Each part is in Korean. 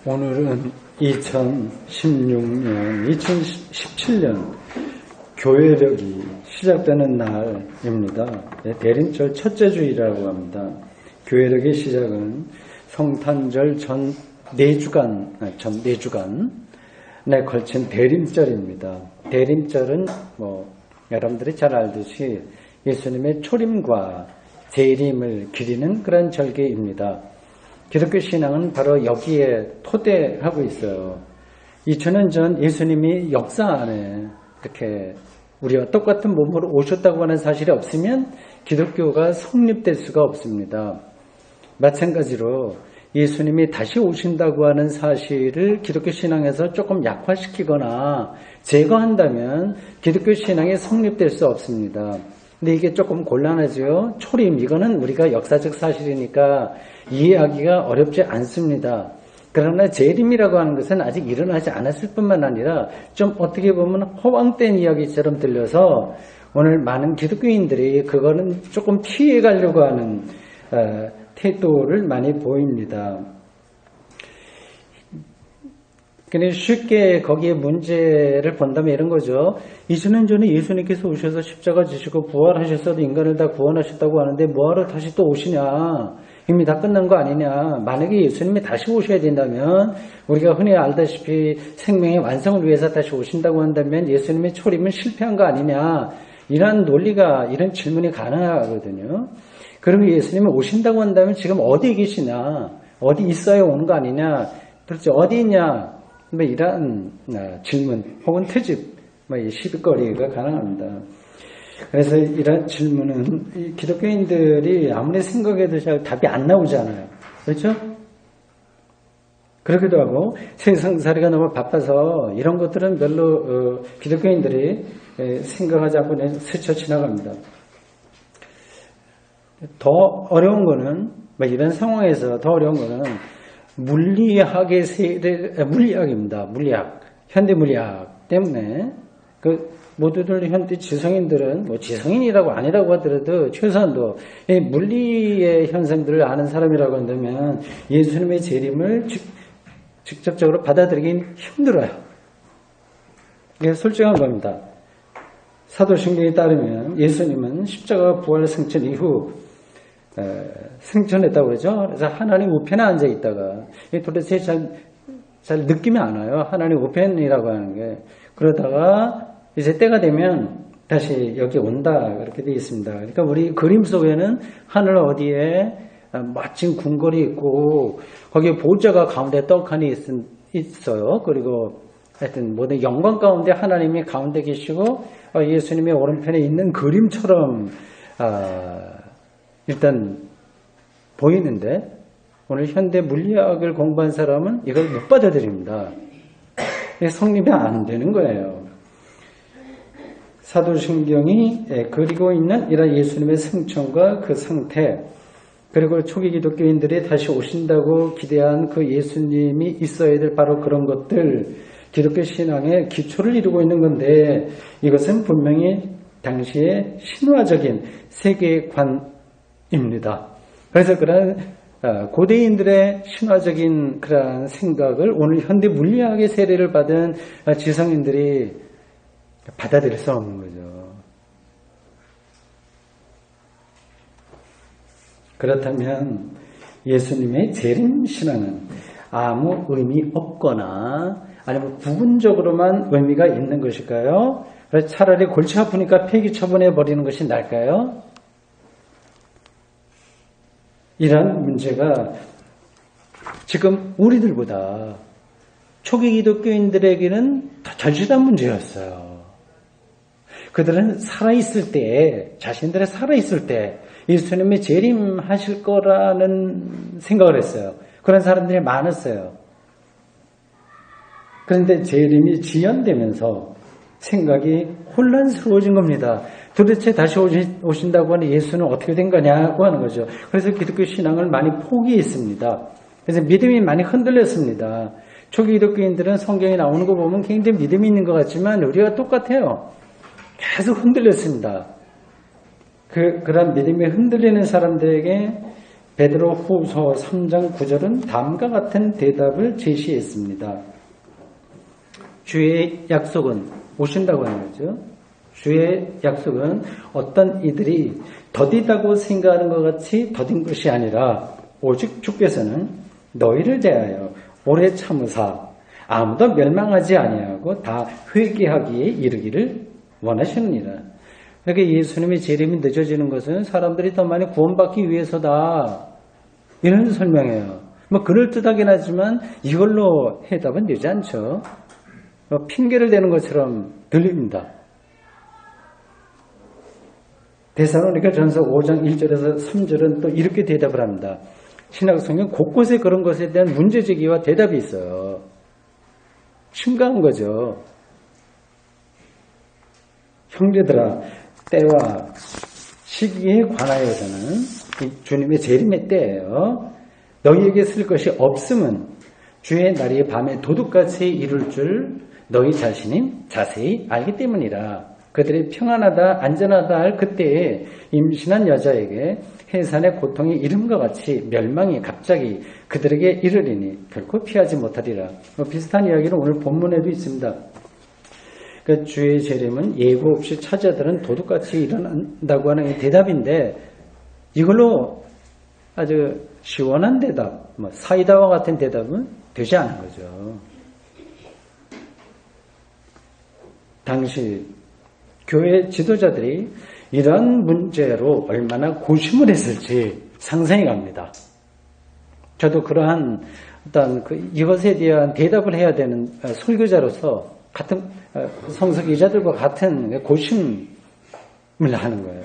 오늘은 2016년, 2017년 교회력이 시작되는 날입니다. 대림절 첫째 주일이라고 합니다. 교회력의 시작은 성탄절 전 4주간에 걸친 대림절입니다. 대림절은 여러분들이 잘 알듯이 예수님의 초림과 재림을 기리는 그런 절기입니다. 기독교 신앙은 바로 여기에 토대하고 있어요. 2000년 전 예수님이 역사 안에 이렇게 우리와 똑같은 몸으로 오셨다고 하는 사실이 없으면 기독교가 성립될 수가 없습니다. 마찬가지로 예수님이 다시 오신다고 하는 사실을 기독교 신앙에서 조금 약화시키거나 제거한다면 기독교 신앙이 성립될 수 없습니다. 근데 이게 조금 곤란하죠. 초림, 이거는 우리가 역사적 사실이니까 이해하기가 어렵지 않습니다. 그러나 재림이라고 하는 것은 아직 일어나지 않았을 뿐만 아니라 좀 어떻게 보면 허황된 이야기처럼 들려서 오늘 많은 기독교인들이 그거는 조금 피해가려고 하는 태도를 많이 보입니다. 근데 쉽게 거기에 문제를 본다면 이런 거죠. 2000년 전에 예수님께서 오셔서 십자가 지시고 부활하셨어도 인간을 다 구원하셨다고 하는데 뭐하러 다시 또 오시냐. 이미 다 끝난 거 아니냐. 만약에 예수님이 다시 오셔야 된다면 우리가 흔히 알다시피 생명의 완성을 위해서 다시 오신다고 한다면 예수님의 초림은 실패한 거 아니냐. 이런 논리가, 이런 질문이 가능하거든요. 그러면 예수님이 오신다고 한다면 지금 어디에 계시냐. 어디 있어야 오는 거 아니냐. 도대체 어디 있냐. 이런 질문 혹은 트집, 시비거리가 가능합니다. 그래서 이런 질문은 기독교인들이 아무리 생각해도 잘 답이 안 나오잖아요. 그렇죠? 그러기도 하고 세상살이가 너무 바빠서 이런 것들은 별로 기독교인들이 생각하지 않고 스쳐 지나갑니다. 더 어려운 거는 이런 상황에서 더 어려운 거는 물리학의 물리학입니다. 물리학, 현대 물리학 때문에 모두들 현대 지성인들은 지성인이라고 아니라고 하더라도 최소한도 이 물리의 현상들을 아는 사람이라고 한다면 예수님의 재림을 직접적으로 받아들이긴 힘들어요. 이게 솔직한 겁니다. 사도신경에 따르면 예수님은 십자가 부활 승천 이후 승천했다고 그러죠. 그래서 하나님 우편에 앉아 있다가 도대체 잘 느낌이 안 와요. 하나님 우편이라고 하는 게. 그러다가 이제 때가 되면 다시 여기 온다 그렇게 되어 있습니다. 그러니까 우리 그림 속에는 하늘 어디에 멋진 궁궐이 있고 거기에 보좌가 가운데 떡하니 있어요. 그리고 하여튼 모든 영광 가운데 하나님이 가운데 계시고 예수님의 오른편에 있는 그림처럼 일단 보이는데 오늘 현대 물리학을 공부한 사람은 이걸 못 받아들입니다. 성립이 안 되는 거예요. 사도신경이 그리고 있는 이런 예수님의 승천과 그 상태, 그리고 초기 기독교인들이 다시 오신다고 기대한 그 예수님이 있어야 될 바로 그런 것들, 기독교 신앙의 기초를 이루고 있는 건데 이것은 분명히 당시의 신화적인 세계관입니다. 그래서 그런 고대인들의 신화적인 그런 생각을 오늘 현대 물리학의 세례를 받은 지성인들이 받아들일 수 없는 거죠. 그렇다면 예수님의 재림 신앙은 아무 의미 없거나 아니면 부분적으로만 의미가 있는 것일까요? 차라리 골치 아프니까 폐기 처분해 버리는 것이 나을까요? 이런 문제가 지금 우리들보다 초기 기독교인들에게는 더 절실한 문제였어요. 그들은 살아있을 때, 자신들의 살아있을 때 예수님이 재림하실 거라는 생각을 했어요. 그런 사람들이 많았어요. 그런데 재림이 지연되면서 생각이 혼란스러워진 겁니다. 도대체 다시 오신다고 하는 예수는 어떻게 된 거냐고 하는 거죠. 그래서 기독교 신앙을 많이 포기했습니다. 그래서 믿음이 많이 흔들렸습니다. 초기 기독교인들은 성경에 나오는 거 보면 굉장히 믿음이 있는 것 같지만 우리가 똑같아요. 계속 흔들렸습니다. 그런 믿음이 흔들리는 사람들에게 베드로 후서 3장 9절은 다음과 같은 대답을 제시했습니다. 주의 약속은 오신다고 하는 거죠. 주의 약속은 어떤 이들이 더디다고 생각하는 것 같이 더딘 것이 아니라 오직 주께서는 너희를 대하여 오래 참으사 아무도 멸망하지 아니하고 다 회개하기에 이르기를 원하시느니라. 그러니까 예수님의 재림이 늦어지는 것은 사람들이 더 많이 구원받기 위해서다. 이런 설명이에요. 뭐 그럴듯하긴 하지만 이걸로 해답은 되지 않죠. 핑계를 대는 것처럼 들립니다. 데살로니가 전서 5장 1절에서 3절은 또 이렇게 대답을 합니다. 신약성경 곳곳에 그런 것에 대한 문제제기와 대답이 있어요. 심각한 거죠. 형제들아, 때와 시기에 관하여서는 이 주님의 재림의 때예요. 너희에게 쓸 것이 없음은 주의 날이 밤에 도둑같이 이룰 줄 너희 자신이 자세히 알기 때문이라. 그들이 평안하다 안전하다 할 그때에 임신한 여자에게 해산의 고통이 이름과 같이 멸망이 갑자기 그들에게 이르리니 결코 피하지 못하리라. 비슷한 이야기는 오늘 본문에도 있습니다. 그러니까 주의 재림은 예고 없이 찾아들은 도둑같이 일어난다고 하는 이 대답인데 이걸로 아주 시원한 대답, 사이다와 같은 대답은 되지 않은 거죠. 당시 교회 지도자들이 이러한 문제로 얼마나 고심을 했을지 상상이 갑니다. 저도 그러한 어떤 이것에 대한 대답을 해야 되는 설교자로서 같은 성서 기자들과 같은 고심을 하는 거예요.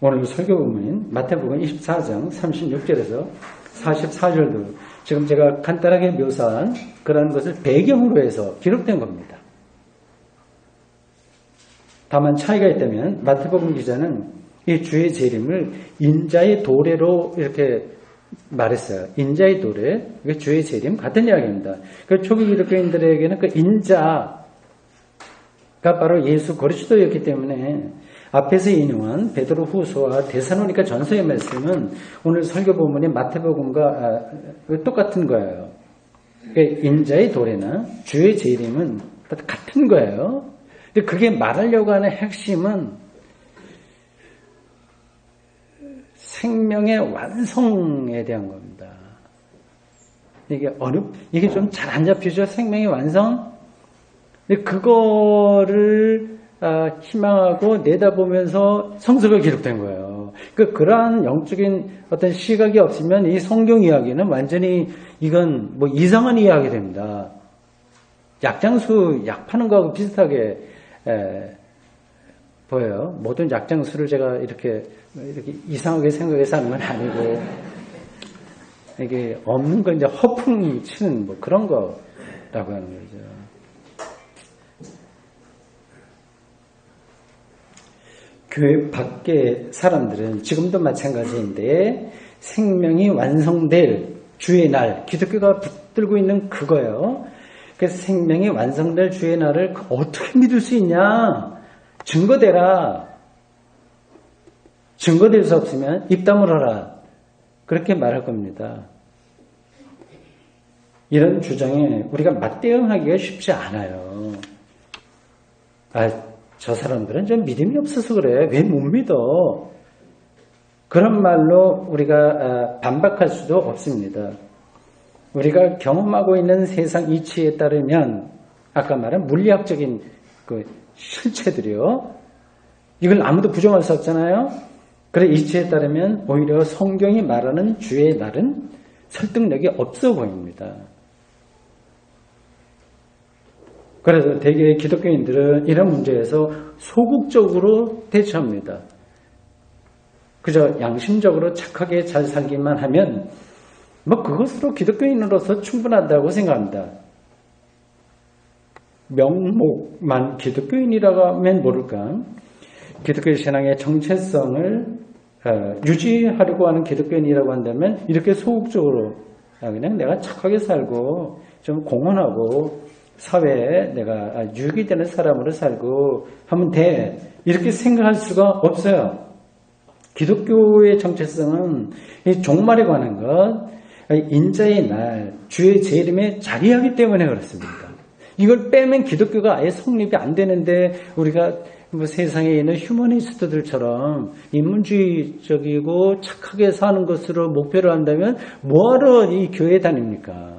오늘 설교 본문인 마태복음 24장 36절에서 44절도 지금 제가 간단하게 묘사한 그런 것을 배경으로 해서 기록된 겁니다. 다만 차이가 있다면 마태복음 기자는 이 주의 재림을 인자의 도래로 이렇게 말했어요. 인자의 도래, 주의 재림 같은 이야기입니다. 그 초기 기독교인들에게는 그 인자가 바로 예수 그리스도였기 때문에 앞에서 인용한 베드로 후서와 데살로니가 전서의 말씀은 오늘 설교 본문인 마태복음과 똑같은 거예요. 그러니까 인자의 도래나 주의 재림은 같은 거예요. 근데 그게 말하려고 하는 핵심은 생명의 완성에 대한 겁니다. 이게 좀 잘 안 잡히죠? 생명의 완성? 근데 그거를 희망하고 내다보면서 성서가 기록된 거예요. 그러한 영적인 어떤 시각이 없으면 이 성경 이야기는 완전히 이건 뭐 이상한 이야기 됩니다. 약장수 약 파는 거하고 비슷하게 보여요. 모든 약장수를 제가 이렇게 이상하게 생각해서 하는 건 아니고 이게 없는 거 이제 허풍 치는 뭐 그런 거라고 하는 거죠. 교회 밖의 사람들은 지금도 마찬가지인데 생명이 완성될 주의 날, 기독교가 붙들고 있는 그거예요. 그래서 생명이 완성될 주의 날을 어떻게 믿을 수 있냐? 증거대라. 증거될 수 없으면 입 다물어라. 그렇게 말할 겁니다. 이런 주장에 우리가 맞대응하기가 쉽지 않아요. 저 사람들은 좀 믿음이 없어서 그래. 왜 못 믿어? 그런 말로 우리가 반박할 수도 없습니다. 우리가 경험하고 있는 세상 이치에 따르면 아까 말한 물리학적인 그 실체들이요. 이걸 아무도 부정할 수 없잖아요. 그래 이치에 따르면 오히려 성경이 말하는 주의 날은 설득력이 없어 보입니다. 그래서 대개 기독교인들은 이런 문제에서 소극적으로 대처합니다. 그저 양심적으로 착하게 잘 살기만 하면 뭐 그것으로 기독교인으로서 충분하다고 생각합니다. 명목만 기독교인이라고 하면 모를까? 기독교 신앙의 정체성을 유지하려고 하는 기독교인이라고 한다면 이렇게 소극적으로 그냥 내가 착하게 살고 좀 공헌하고 사회에 내가 유익이 되는 사람으로 살고 하면 돼. 이렇게 생각할 수가 없어요. 기독교의 정체성은 이 종말에 관한 것, 인자의 날, 주의 재림에 자리하기 때문에 그렇습니다. 이걸 빼면 기독교가 아예 성립이 안 되는데 우리가 뭐 세상에 있는 휴머니스트들처럼 인문주의적이고 착하게 사는 것으로 목표를 한다면 뭐하러 이 교회 다닙니까?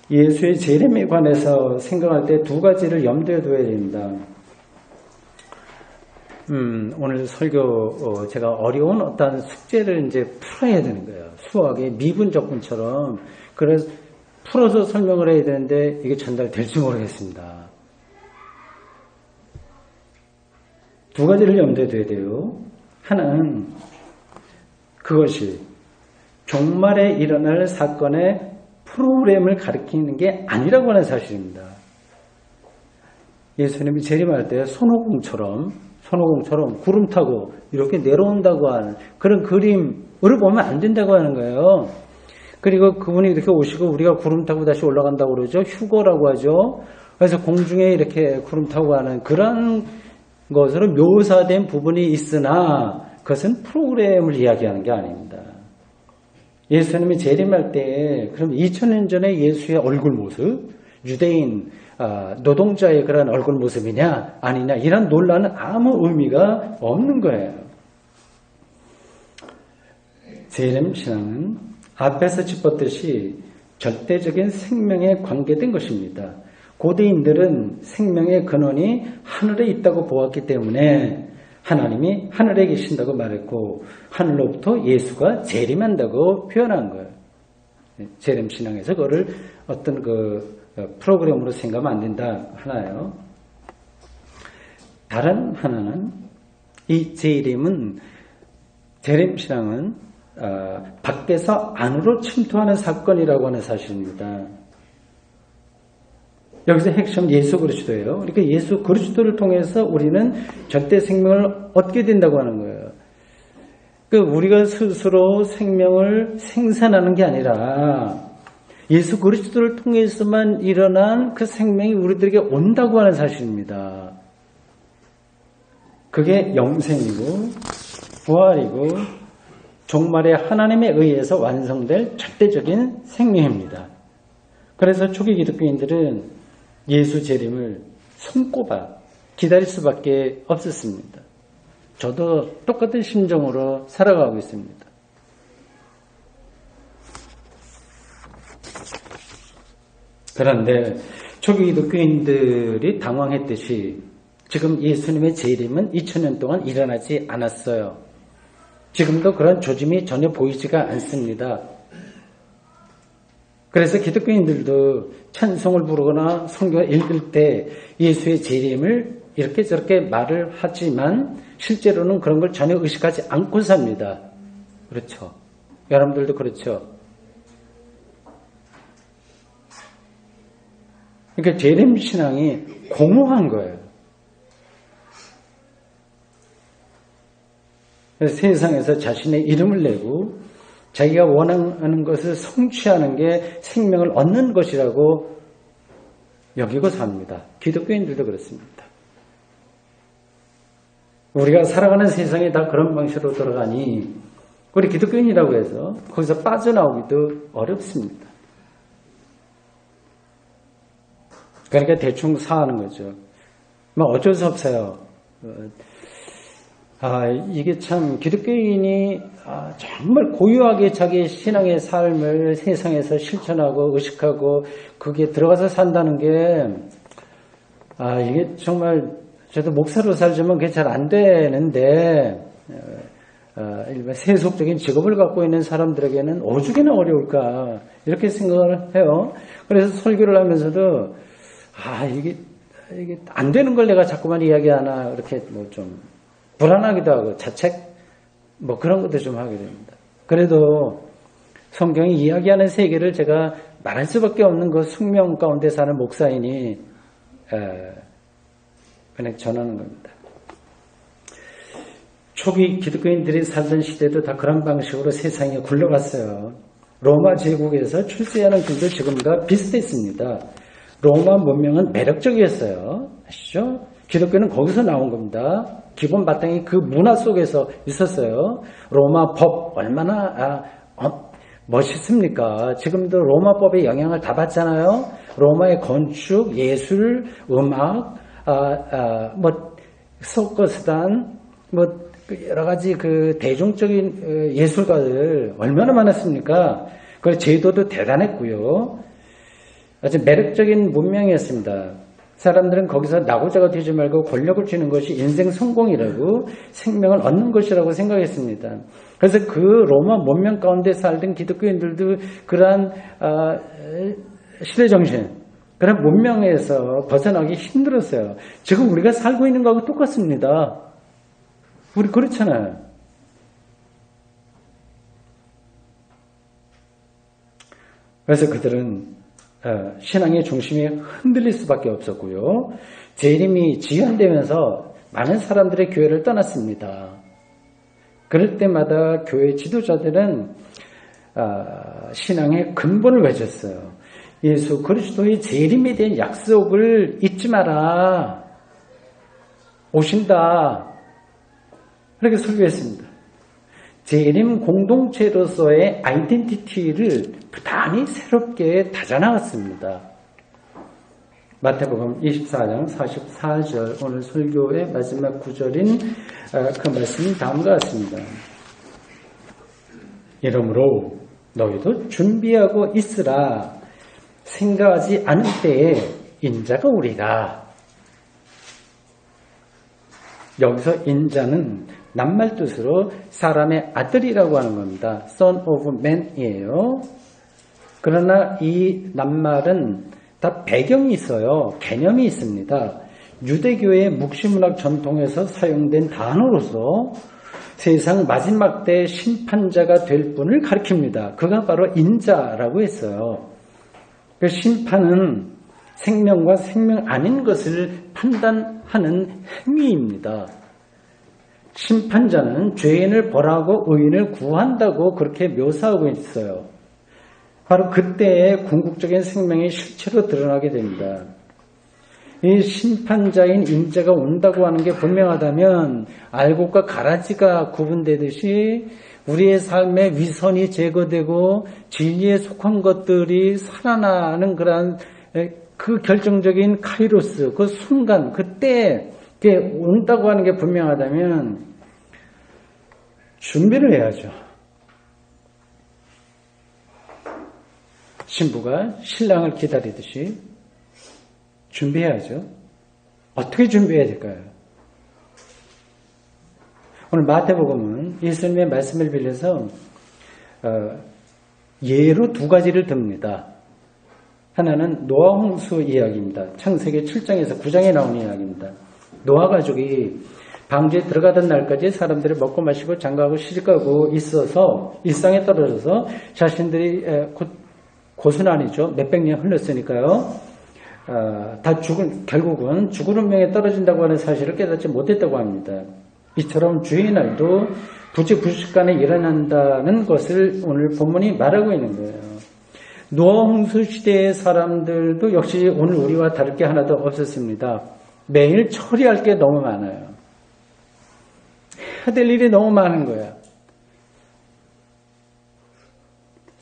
예수의 재림에 관해서 생각할 때 두 가지를 염두에 둬야 됩니다. 오늘 설교 제가 어려운 어떤 숙제를 이제 풀어야 되는 거예요. 수학의 미분 적분처럼. 그래서 풀어서 설명을 해야 되는데 이게 전달될지 모르겠습니다. 두 가지를 염두에 둬야 돼요. 하나는 그것이 종말에 일어날 사건의 프로그램을 가리키는 게 아니라고 하는 사실입니다. 예수님이 재림할 때 손오공처럼 구름 타고 이렇게 내려온다고 하는 그런 그림을 보면 안 된다고 하는 거예요. 그리고 그분이 이렇게 오시고 우리가 구름 타고 다시 올라간다고 그러죠. 휴거라고 하죠. 그래서 공중에 이렇게 구름 타고 가는 그런 것으로 묘사된 부분이 있으나 그것은 프로그램을 이야기하는 게 아닙니다. 예수님이 재림할 때 그럼 2000년 전에 예수의 얼굴 모습, 유대인 노동자의 그런 얼굴 모습이냐 아니냐 이런 논란은 아무 의미가 없는 거예요. 재림신앙은 앞에서 짚었듯이 절대적인 생명에 관계된 것입니다. 고대인들은 생명의 근원이 하늘에 있다고 보았기 때문에 하나님이 하늘에 계신다고 말했고 하늘로부터 예수가 재림한다고 표현한 거예요. 재림신앙에서 그거를 어떤 프로그램으로 생각하면 안 된다 하나요. 다른 하나는 이 재림신앙은 밖에서 안으로 침투하는 사건이라고 하는 사실입니다. 여기서 핵심 예수 그리스도예요. 그러니까 예수 그리스도를 통해서 우리는 절대 생명을 얻게 된다고 하는 거예요. 그러니까 우리가 스스로 생명을 생산하는 게 아니라 예수 그리스도를 통해서만 일어난 그 생명이 우리들에게 온다고 하는 사실입니다. 그게 영생이고 부활이고 종말에 하나님에 의해서 완성될 절대적인 생명입니다. 그래서 초기 기독교인들은 예수 재림을 손꼽아 기다릴 수밖에 없었습니다. 저도 똑같은 심정으로 살아가고 있습니다. 그런데 초기 기독교인들이 당황했듯이 지금 예수님의 재림은 2000년 동안 일어나지 않았어요. 지금도 그런 조짐이 전혀 보이지가 않습니다. 그래서 기독교인들도 찬송을 부르거나 성경을 읽을 때 예수의 재림을 이렇게 저렇게 말을 하지만 실제로는 그런 걸 전혀 의식하지 않고 삽니다. 그렇죠? 여러분들도 그렇죠? 그러니까 재림신앙이 공허한 거예요. 그래서 세상에서 자신의 이름을 내고 자기가 원하는 것을 성취하는 게 생명을 얻는 것이라고 여기고 삽니다. 기독교인들도 그렇습니다. 우리가 살아가는 세상이 다 그런 방식으로 돌아가니 우리 기독교인이라고 해서 거기서 빠져나오기도 어렵습니다. 그러니까 대충 사는 거죠. 뭐 어쩔 수 없어요. 이게 참 기독교인이 정말 고유하게 자기 신앙의 삶을 세상에서 실천하고 의식하고 그게 들어가서 산다는 게 이게 정말 저도 목사로 살지만 그게 잘 안 되는데 일반 세속적인 직업을 갖고 있는 사람들에게는 오죽이나 어려울까 이렇게 생각을 해요. 그래서 설교를 하면서도 이게 안 되는 걸 내가 자꾸만 이야기하나 이렇게 뭐 좀 불안하기도 하고 자책 뭐 그런 것도 좀 하게 됩니다. 그래도 성경이 이야기하는 세계를 제가 말할 수밖에 없는 그 숙명 가운데 사는 목사이니 그냥 전하는 겁니다. 초기 기독교인들이 살던 시대도 다 그런 방식으로 세상에 굴러갔어요. 로마 제국에서 출세하는 길도 지금과 비슷했습니다. 로마 문명은 매력적이었어요. 아시죠? 기독교는 거기서 나온 겁니다. 기본 바탕이 그 문화 속에서 있었어요. 로마 법 얼마나 멋있습니까? 지금도 로마 법의 영향을 다 받잖아요. 로마의 건축, 예술, 음악, 서커스단, 여러 가지 그 대중적인 예술가들 얼마나 많았습니까? 그 제도도 대단했고요. 아주 매력적인 문명이었습니다. 사람들은 거기서 나고자가 되지 말고 권력을 쥐는 것이 인생 성공이라고 생명을 얻는 것이라고 생각했습니다. 그래서 그 로마 문명 가운데 살던 기독교인들도 그러한 시대정신, 그런 문명에서 벗어나기 힘들었어요. 지금 우리가 살고 있는 거하고 똑같습니다. 우리 그렇잖아요. 그래서 그들은 신앙의 중심이 흔들릴 수밖에 없었고요. 재림이 지연되면서 많은 사람들의 교회를 떠났습니다. 그럴 때마다 교회 지도자들은 신앙의 근본을 외쳤어요. 예수 그리스도의 재림에 대한 약속을 잊지 마라. 오신다. 그렇게 설교했습니다. 재림 공동체로서의 아이덴티티를 부단히 새롭게 다져나갔습니다. 마태복음 24장 44절 오늘 설교의 마지막 구절인 그 말씀이 다음과 같습니다. 이러므로 너희도 준비하고 있으라. 생각하지 않을 때에 인자가 오리라. 여기서 인자는 낱말 뜻으로 사람의 아들이라고 하는 겁니다. Son of Man이에요. 그러나 이 낱말은 다 배경이 있어요. 개념이 있습니다. 유대교의 묵시문학 전통에서 사용된 단어로서 세상 마지막 때 심판자가 될 분을 가리킵니다. 그가 바로 인자라고 했어요. 그 심판은 생명과 생명 아닌 것을 판단하는 행위입니다. 심판자는 죄인을 벌하고 의인을 구한다고 그렇게 묘사하고 있어요. 바로 그때의 궁극적인 생명이 실체로 드러나게 됩니다. 이 심판자인 인자가 온다고 하는 게 분명하다면 알곡과 가라지가 구분되듯이 우리의 삶의 위선이 제거되고 진리에 속한 것들이 살아나는 그런 그 결정적인 카이로스, 그 순간, 그때 온다고 하는 게 분명하다면 준비를 해야죠. 신부가 신랑을 기다리듯이 준비해야죠. 어떻게 준비해야 될까요? 오늘 마태복음은 예수님의 말씀을 빌려서 예로 두 가지를 듭니다. 하나는 노아 홍수 이야기입니다. 창세기 7장에서 9장에 나오는 이야기입니다. 노아 가족이 방주에 들어가던 날까지 사람들이 먹고 마시고 장가하고 시집가고 있어서 일상에 떨어져서 자신들이 곧 고순환이죠. 몇백 년 흘렀으니까요. 결국은 죽을 운명에 떨어진다고 하는 사실을 깨닫지 못했다고 합니다. 이처럼 주의 날도 부지불식간에 일어난다는 것을 오늘 본문이 말하고 있는 거예요. 노아 홍수 시대의 사람들도 역시 오늘 우리와 다를 게 하나도 없었습니다. 매일 처리할 게 너무 많아요. 해야 될 일이 너무 많은 거야.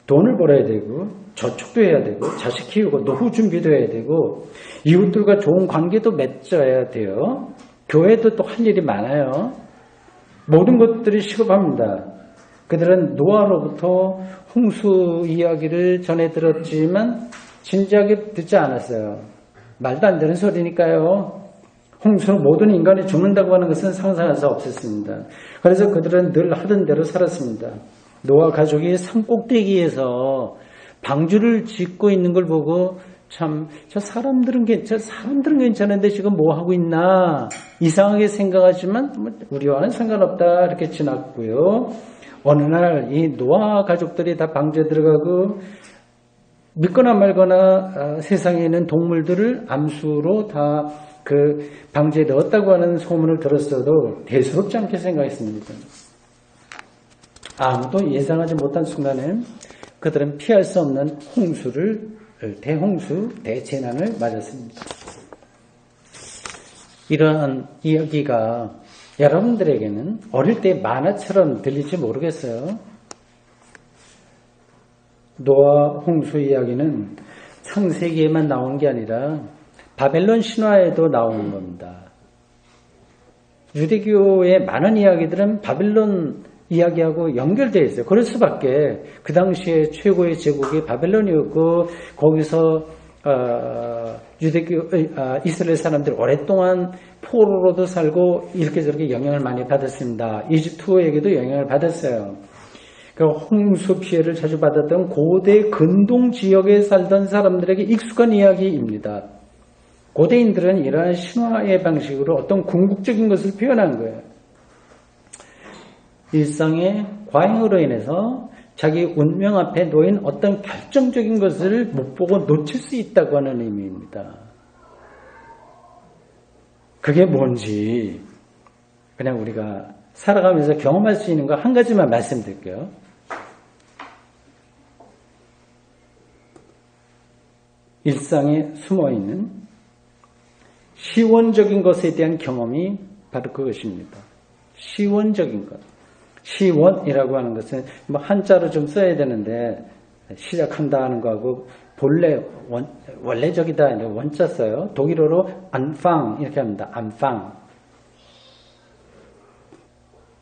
돈을 벌어야 되고 저축도 해야 되고 자식 키우고 노후 준비도 해야 되고 이웃들과 좋은 관계도 맺어야 돼요. 교회도 또 할 일이 많아요. 모든 것들이 시급합니다. 그들은 노아로부터 홍수 이야기를 전해 들었지만 진지하게 듣지 않았어요. 말도 안 되는 소리니까요. 홍수로 모든 인간이 죽는다고 하는 것은 상상할 수 없었습니다. 그래서 그들은 늘 하던 대로 살았습니다. 노아 가족이 산 꼭대기에서 방주를 짓고 있는 걸 보고 참 저 사람들은 괜찮은데 지금 뭐 하고 있나 이상하게 생각하지만 우리와는 상관없다 이렇게 지났고요. 어느 날 이 노아 가족들이 다 방주에 들어가고 믿거나 말거나 세상에 있는 동물들을 암수로 다 그 방주에 넣었다고 하는 소문을 들었어도 대수롭지 않게 생각했습니다. 아무도 예상하지 못한 순간에 그들은 피할 수 없는 홍수를 대홍수, 대재난을 맞았습니다. 이러한 이야기가 여러분들에게는 어릴 때 만화처럼 들릴지 모르겠어요. 노아 홍수 이야기는 창세기에만 나온 게 아니라 바벨론 신화에도 나오는 겁니다. 유대교의 많은 이야기들은 바벨론 이야기하고 연결되어 있어요. 그럴 수밖에. 그 당시에 최고의 제국이 바벨론이었고 거기서 유대교 이스라엘 사람들이 오랫동안 포로로도 살고 이렇게 저렇게 영향을 많이 받았습니다. 이집트에게도 영향을 받았어요. 그 홍수 피해를 자주 받았던 고대 근동 지역에 살던 사람들에게 익숙한 이야기입니다. 고대인들은 이러한 신화의 방식으로 어떤 궁극적인 것을 표현한 거예요. 일상의 과잉으로 인해서 자기 운명 앞에 놓인 어떤 결정적인 것을 못 보고 놓칠 수 있다고 하는 의미입니다. 그게 뭔지 그냥 우리가 살아가면서 경험할 수 있는 거 한 가지만 말씀드릴게요. 일상에 숨어있는 시원적인 것에 대한 경험이 바로 그것입니다. 시원적인 것. 시원이라고 하는 것은 뭐 한자로 좀 써야 되는데 시작한다 하는 거하고 본래 원래적이다 원자 써요. 독일어로 안팡 이렇게 합니다. 안팡.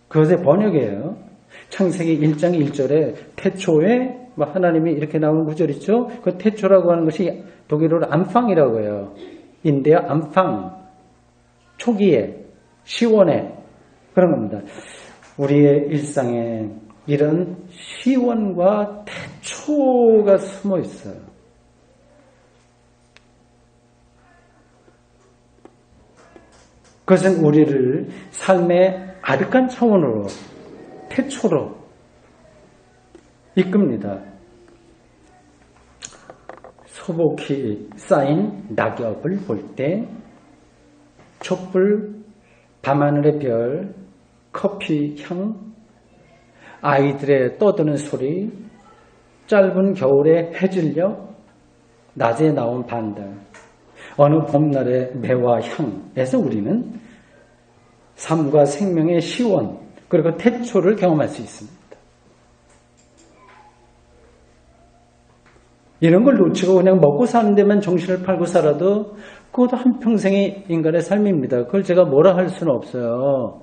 그것의 번역이에요. 창세기 1장 1절에 태초에 뭐 하나님이 이렇게 나오는 구절 있죠. 그 태초라고 하는 것이 독일어로 안팡이라고 해요. 인데요. 안팡. 초기에 시원에 그런 겁니다. 우리의 일상에 이런 시원과 태초가 숨어 있어요. 그것은 우리를 삶의 아득한 차원으로 태초로 이끕니다. 소복히 쌓인 낙엽을 볼 때 촛불, 밤하늘의 별, 커피 향, 아이들의 떠드는 소리, 짧은 겨울의 해질녘, 낮에 나온 반달, 어느 봄날의 매와 향에서 우리는 삶과 생명의 시원 그리고 태초를 경험할 수 있습니다. 이런 걸 놓치고 그냥 먹고 사는 데만 정신을 팔고 살아도 그것도 한평생의 인간의 삶입니다. 그걸 제가 뭐라 할 수는 없어요.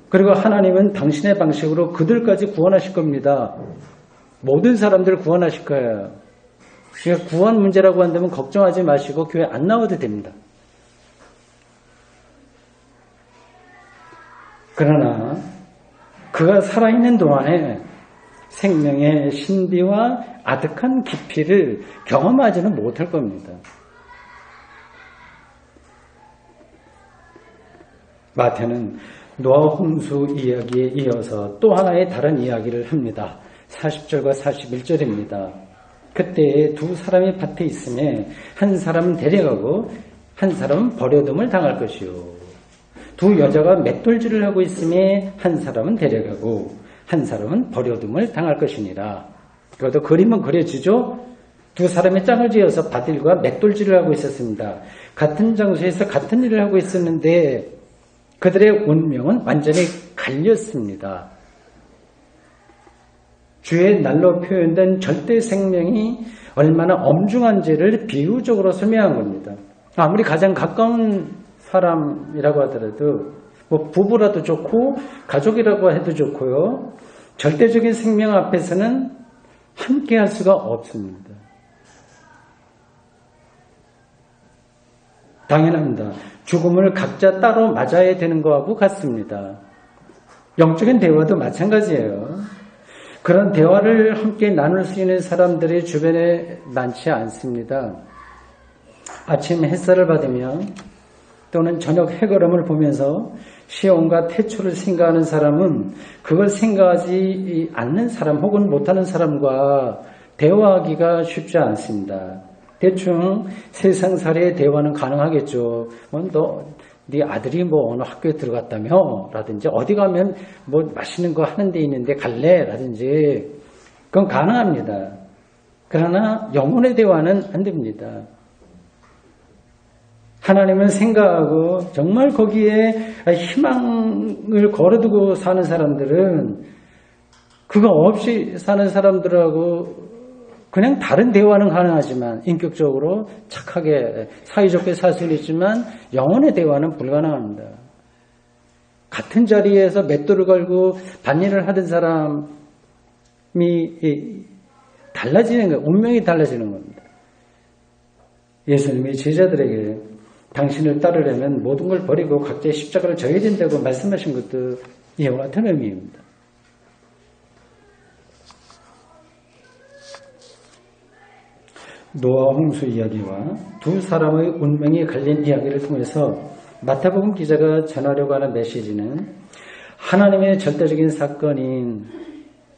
그리고 하나님은 당신의 방식으로 그들까지 구원하실 겁니다. 모든 사람들을 구원하실 거예요. 그러니까 구원 문제라고 한다면 걱정하지 마시고 교회 안 나와도 됩니다. 그러나 그가 살아있는 동안에 생명의 신비와 아득한 깊이를 경험하지는 못할 겁니다. 마태는 노아 홍수 이야기에 이어서 또 하나의 다른 이야기를 합니다. 40절과 41절입니다. 그때 두 사람이 밭에 있음에 한 사람은 데려가고 한 사람은 버려둠을 당할 것이요. 두 여자가 맷돌질을 하고 있음에 한 사람은 데려가고 한 사람은 버려둠을 당할 것이니라. 그것도 그림은 그려지죠. 두 사람의 짝을 지어서 밭일과 맷돌질을 하고 있었습니다. 같은 장소에서 같은 일을 하고 있었는데 그들의 운명은 완전히 갈렸습니다. 주의 날로 표현된 절대 생명이 얼마나 엄중한지를 비유적으로 설명한 겁니다. 아무리 가장 가까운 사람이라고 하더라도 뭐 부부라도 좋고 가족이라고 해도 좋고요. 절대적인 생명 앞에서는 함께 할 수가 없습니다. 당연합니다. 죽음을 각자 따로 맞아야 되는 거하고 같습니다. 영적인 대화도 마찬가지예요. 그런 대화를 함께 나눌 수 있는 사람들이 주변에 많지 않습니다. 아침 햇살을 받으며 또는 저녁 해걸음을 보면서 시온과 태초를 생각하는 사람은 그걸 생각하지 않는 사람 혹은 못하는 사람과 대화하기가 쉽지 않습니다. 대충 세상살이의 대화는 가능하겠죠. 네 아들이 뭐 어느 학교에 들어갔다며? 라든지 어디 가면 뭐 맛있는 거 하는 데 있는데 갈래? 라든지 그건 가능합니다. 그러나 영혼의 대화는 안 됩니다. 하나님을 생각하고 정말 거기에 희망을 걸어두고 사는 사람들은 그거 없이 사는 사람들하고 그냥 다른 대화는 가능하지만 인격적으로 착하게 사이좋게 살 수는 있지만 영혼의 대화는 불가능합니다. 같은 자리에서 맷돌을 걸고 밭일을 하던 사람이 달라지는 거예요. 운명이 달라지는 겁니다. 예수님이 제자들에게 당신을 따르려면 모든 걸 버리고 각자의 십자가를 져야 된다고 말씀하신 것도 이와 같은 의미입니다. 노아 홍수 이야기와 두 사람의 운명이 갈린 이야기를 통해서 마태복음 기자가 전하려고 하는 메시지는 하나님의 절대적인 사건인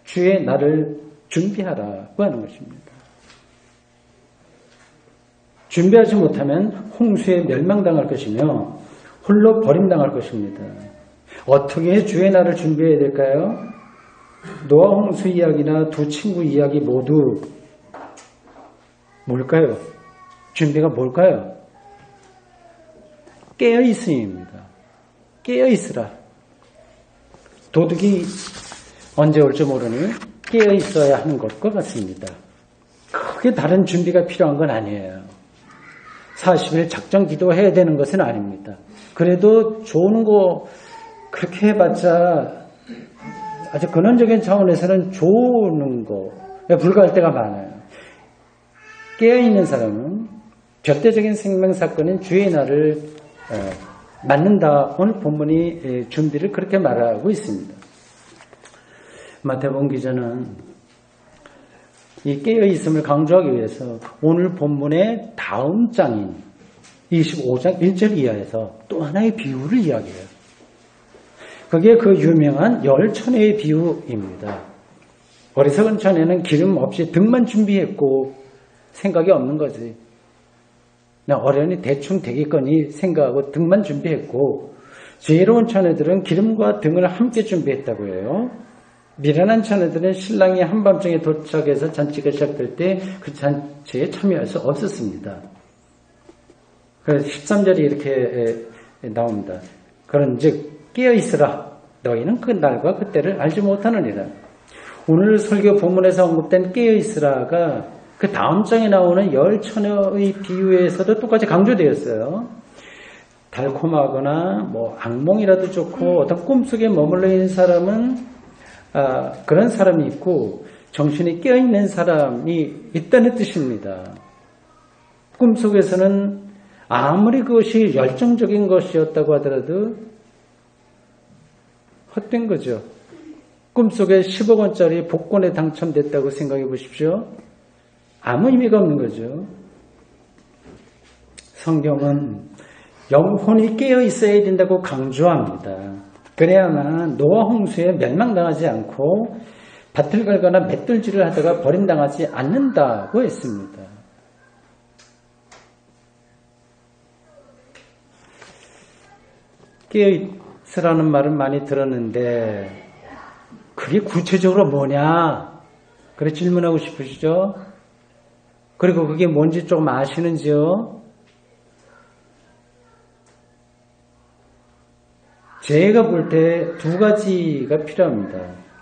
주의 날을 준비하라고 하는 것입니다. 준비하지 못하면 홍수에 멸망당할 것이며 홀로 버림당할 것입니다. 어떻게 주의 날을 준비해야 될까요? 노아 홍수 이야기나 두 친구 이야기 모두 뭘까요? 준비가 뭘까요? 깨어있음입니다. 깨어있으라. 도둑이 언제 올지 모르니 깨어있어야 하는 것과 같습니다. 크게 다른 준비가 필요한 건 아니에요. 40일 작정 기도해야 되는 것은 아닙니다. 그래도 좋은 거 그렇게 해봤자 아주 근원적인 차원에서는 좋은 거에 불과할 때가 많아요. 깨어있는 사람은 절대적인 생명사건인 주의 날을 맞는다. 오늘 본문이 준비를 그렇게 말하고 있습니다. 마태복음 기자는 이 깨어있음을 강조하기 위해서 오늘 본문의 다음 장인 25장 1절 이하에서 또 하나의 비유를 이야기해요. 그게 그 유명한 열처녀의 비유입니다. 어리석은 처녀는 기름 없이 등만 준비했고 생각이 없는 거지. 그냥 어련히 대충 되겠거니 생각하고 등만 준비했고, 지혜로운 처녀들은 기름과 등을 함께 준비했다고 해요. 미련한 처녀들은 신랑이 한밤중에 도착해서 잔치가 시작될 때 그 잔치에 참여할 수 없었습니다. 그래서 13절이 이렇게 나옵니다. 그런즉 깨어있으라. 너희는 그 날과 그때를 알지 못하느니라. 오늘 설교 본문에서 언급된 깨어있으라가 그 다음 장에 나오는 열 처녀의 비유에서도 똑같이 강조되었어요. 달콤하거나 뭐 악몽이라도 좋고 어떤 꿈속에 머물러 있는 사람은 그런 사람이 있고 정신이 깨어있는 사람이 있다는 뜻입니다. 꿈속에서는 아무리 그것이 열정적인 것이었다고 하더라도 헛된 거죠. 꿈속에 10억 원짜리 복권에 당첨됐다고 생각해 보십시오. 아무 의미가 없는 거죠. 성경은 영혼이 깨어 있어야 된다고 강조합니다. 그래야만 노아 홍수에 멸망당하지 않고 밭을 갈거나 맷돌질을 하다가 버림당하지 않는다고 했습니다. 깨어 있으라는 말은 많이 들었는데 그게 구체적으로 뭐냐? 그래 질문하고 싶으시죠? 그리고 그게 뭔지 조금 아시는지요? 제가 볼 때 두 가지가 필요합니다.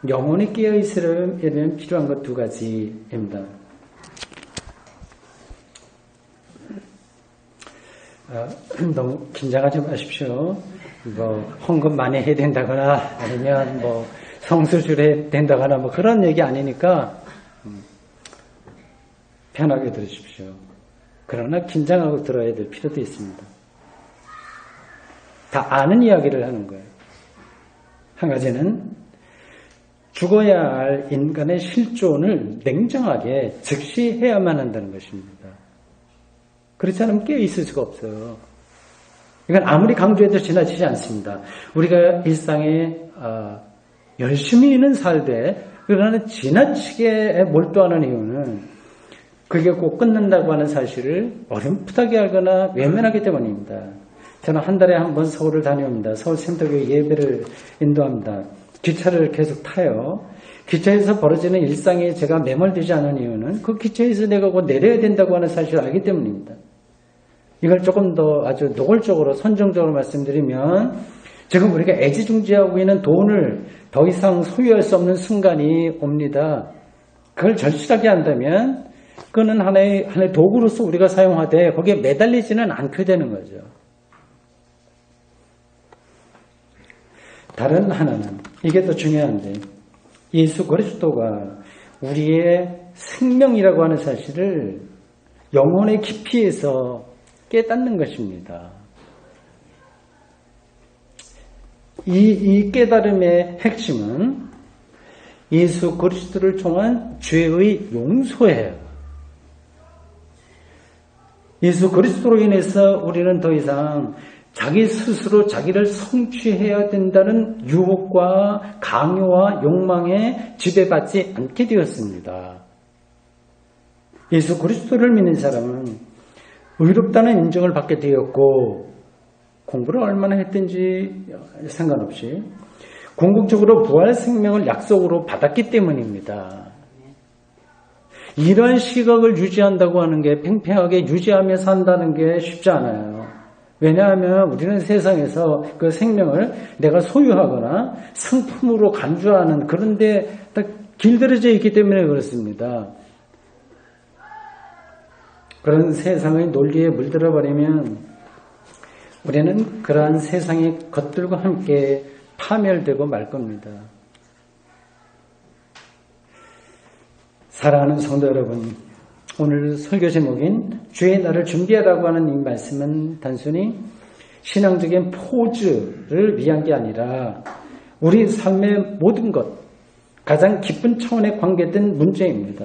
영혼이 깨어있으려면 필요한 것 두 가지입니다. 너무 긴장하지 마십시오. 뭐 헌금 많이 해야 된다거나 아니면 뭐 성수줄 해야 된다거나 뭐 그런 얘기 아니니까 편하게 들으십시오. 그러나 긴장하고 들어야 될 필요도 있습니다. 다 아는 이야기를 하는 거예요. 한 가지는 죽어야 할 인간의 실존을 냉정하게 즉시해야만 한다는 것입니다. 그렇지 않으면 깨어있을 수가 없어요. 이건 아무리 강조해도 지나치지 않습니다. 우리가 일상에 열심히는 살되 그러나 지나치게 몰두하는 이유는 그게 꼭 끝난다고 하는 사실을 어렴풋하게 알거나 외면하기 때문입니다. 저는 한 달에 한 번 서울을 다녀옵니다. 서울 센터교회 예배를 인도합니다. 기차를 계속 타요. 기차에서 벌어지는 일상에 제가 매몰되지 않은 이유는 그 기차에서 내가 곧 내려야 된다고 하는 사실을 알기 때문입니다. 이걸 조금 더 아주 노골적으로 선정적으로 말씀드리면 지금 우리가 애지중지하고 있는 돈을 더 이상 소유할 수 없는 순간이 옵니다. 그걸 절실하게 한다면 그는 하나의 도구로서 우리가 사용하되 거기에 매달리지는 않게 되는 거죠. 다른 하나는 이게 더 중요한데 예수 그리스도가 우리의 생명이라고 하는 사실을 영혼의 깊이에서 깨닫는 것입니다. 이 깨달음의 핵심은 예수 그리스도를 통한 죄의 용서예요. 예수 그리스도로 인해서 우리는 더 이상 자기 스스로 자기를 성취해야 된다는 유혹과 강요와 욕망에 지배받지 않게 되었습니다. 예수 그리스도를 믿는 사람은 의롭다는 인정을 받게 되었고 공부를 얼마나 했든지 상관없이 궁극적으로 부활 생명을 약속으로 받았기 때문입니다. 이러한 시각을 유지한다고 하는 게 팽팽하게 유지하며 산다는 게 쉽지 않아요. 왜냐하면 우리는 세상에서 그 생명을 내가 소유하거나 상품으로 간주하는 그런 데 딱 길들여져 있기 때문에 그렇습니다. 그런 세상의 논리에 물들어 버리면 우리는 그러한 세상의 것들과 함께 파멸되고 말 겁니다. 사랑하는 성도 여러분, 오늘 설교 제목인 주의 날을 준비하라고 하는 이 말씀은 단순히 신앙적인 포즈를 위한 게 아니라 우리 삶의 모든 것, 가장 깊은 차원에 관계된 문제입니다.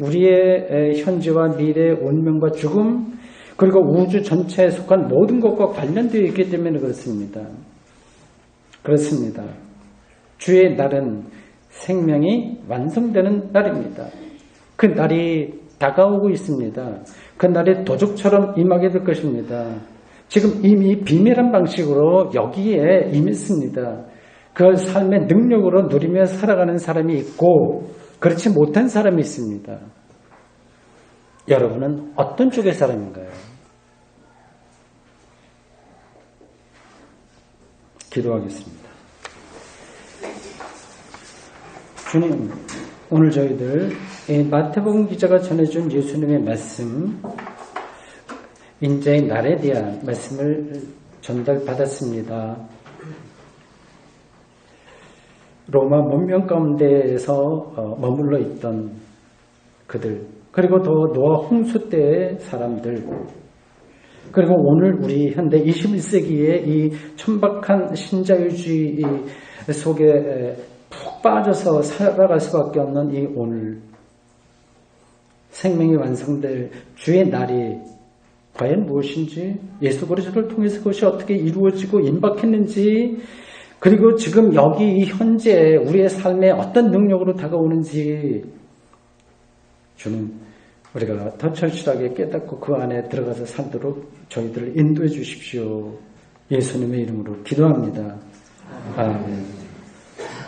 우리의 현재와 미래, 운명과 죽음, 그리고 우주 전체에 속한 모든 것과 관련되어 있기 때문에 그렇습니다. 그렇습니다. 주의 날은 생명이 완성되는 날입니다. 그 날이 다가오고 있습니다. 그 날이 도적처럼 임하게 될 것입니다. 지금 이미 비밀한 방식으로 여기에 임했습니다. 그 삶의 능력으로 누리며 살아가는 사람이 있고 그렇지 못한 사람이 있습니다. 여러분은 어떤 쪽의 사람인가요? 기도하겠습니다. 주님, 오늘 저희들 마태복음 기자가 전해준 예수님의 말씀, 인자의 날에 대한 말씀을 전달받았습니다. 로마 문명 가운데에서 머물러 있던 그들, 그리고 또 노아 홍수 때의 사람들, 그리고 오늘 우리 현대 21세기의 이 천박한 신자유주의 속에 푹 빠져서 살아갈 수밖에 없는 이 오늘 생명이 완성될 주의 날이 과연 무엇인지, 예수 그리스도를 통해서 그것이 어떻게 이루어지고 임박했는지, 그리고 지금 여기 이 현재 우리의 삶에 어떤 능력으로 다가오는지 주는 우리가 더 철실하게 깨닫고 그 안에 들어가서 살도록 저희들을 인도해 주십시오. 예수님의 이름으로 기도합니다. 아멘.